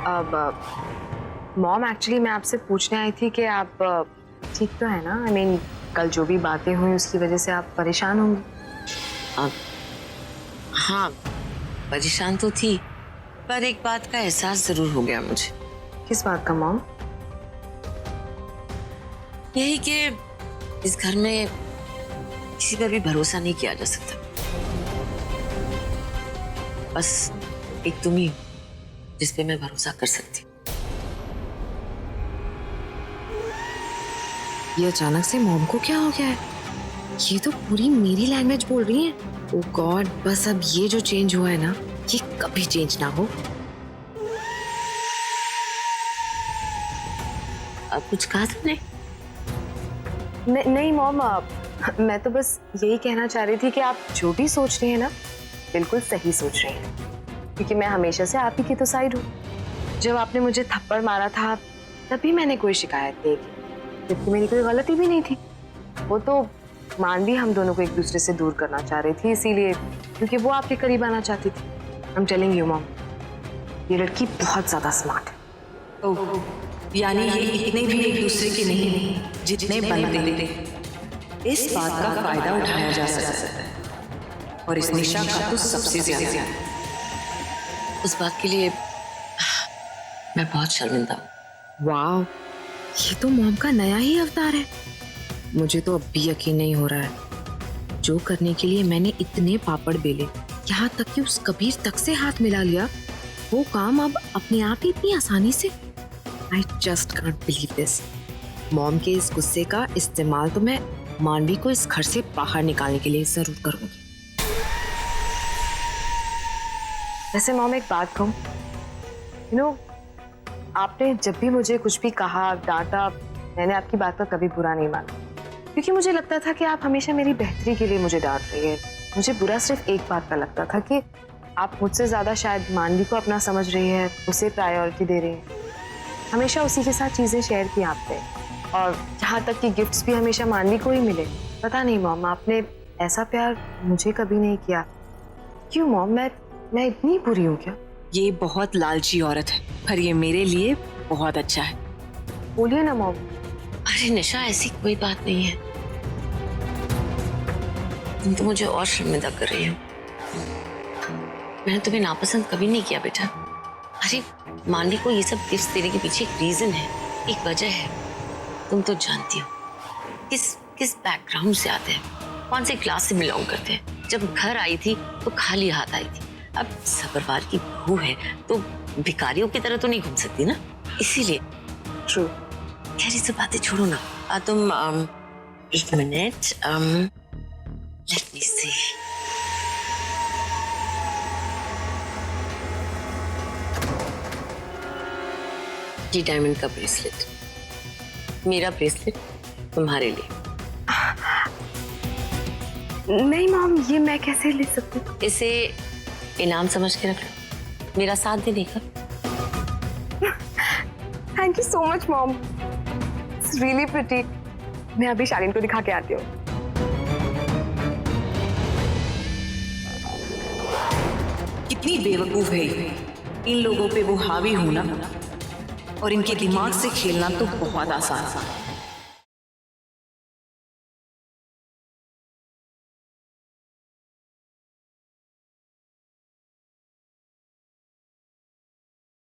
अब mom actually मैं आपसे पूछने आई थी कि आप ठीक तो है ना? आई मीन कल जो भी बातें हुई उसकी वजह से आप परेशान होंगी। अब हाँ, परेशान तो थी, पर एक बात का एहसास जरूर हो गया मुझे। किस बात का मॉम? यही कि इस घर में किसी पर भी भरोसा नहीं किया जा सकता। बस एक तुम ही हो जिस पे मैं भरोसा कर सकती हूँ। ये अचानक से मॉम को क्या हो गया है? ये तो पूरी मेरी लैंग्वेज बोल रही है। ओह गॉड, बस अब ये जो चेंज हुआ है ना, ये कभी चेंज ना हो। अब कुछ कहा तुमने? नहीं मॉम, मैं तो बस यही कहना चाह रही थी कि आप जो भी सोच रही हैं ना, बिल्कुल सही सोच रही हैं, क्योंकि मैं हमेशा से आप ही की तो साइड हूँ। जब आपने मुझे थप्पड़ मारा था तभी मैंने कोई शिकायत नहीं की, जबकि मेरी कोई गलती भी नहीं थी। वो तो मानवी हम दोनों को एक दूसरे से दूर करना चाह रही थी, इसीलिए, क्योंकि वो आपके करीब आना चाहती थी। I am telling you mom, ये लड़की बहुत ज्यादा स्मार्ट है। ओह, यानी ये इतने भी एक दूसरे के नहीं जितने बनते। इस बात का फायदा उठाया जा सकता है और इस निशा का तो सबसे ज्यादा। उस बात के लिए मैं बहुत शर्मिंदा हूँ। वाह, ये तो मॉम का नया ही अवतार है। मुझे तो अब भी यकीन नहीं हो रहा है। जो करने के लिए मैंने इतने पापड़ बेले, यहाँ तक कि उस कबीर तक से हाथ मिला लिया, वो काम अब अपने आप ही इतनी आसानी से। I just can't believe this. Mom के इस गुस्से का इस्तेमाल तो मैं मानवी को इस घर से बाहर निकालने के लिए जरूर करूंगी। वैसे मॉम एक बात कहूं, आपने जब भी मुझे कुछ भी कहा, डांटा, मैंने आपकी बात का कभी बुरा नहीं माना, क्योंकि मुझे लगता था कि आप हमेशा मेरी बेहतरी के लिए मुझे डांट रही है। मुझे बुरा सिर्फ एक बात का लगता था कि आप मुझसे ज्यादा शायद मानवी को अपना समझ रही है, उसे प्रायोरिटी दे रही है। हमेशा उसी के साथ चीजें शेयर की आपने, और यहाँ तक कि गिफ्ट्स भी हमेशा मानवी को ही मिले। पता नहीं मॉम, आपने ऐसा प्यार मुझे कभी नहीं किया। क्यों मॉम, मैं इतनी बुरी हूँ क्या? ये बहुत लालची औरत है, पर ये मेरे लिए बहुत अच्छा है। बोलिए ना मॉम। अरे निशा, ऐसी कोई बात नहीं है। तुम तो मुझे और शर्मिंदा कर रही हो। मैंने तुम्हें नापसंद कभी नहीं किया बेटा। अरे मानवी को ये सब गिफ्ट देने के पीछे एक रीजन है, एक वजह है। तुम तो जानती हो किस बैकग्राउंड से आते हैं, कौन से क्लास से बिलोंग करते हैं। जब घर आई थी तो खाली हाथ आई थी। अब सबरवार की बहू है तो भिखारियों की तरह तो नहीं घूम सकती ना, इसीलिए। ट्रू। खैर ये सब बातें छोड़ो ना। तुम एक मिनट, लेट मी सी। ये डायमंड का ब्रेसलेट, मेरा ब्रेसलेट तुम्हारे लिए। नहीं मॉम, ये मैं कैसे ले सकती हूँ? इसे इनाम समझ के रख लो, मेरा साथ देने का। Thank you so much mom, it's really pretty. मैं अभी शालीन को दिखा के आती हूँ। कितनी बेवकूफ है ये। इन लोगों पे वो हावी होना और इनके दिमाग से खेलना तो बहुत आसान है।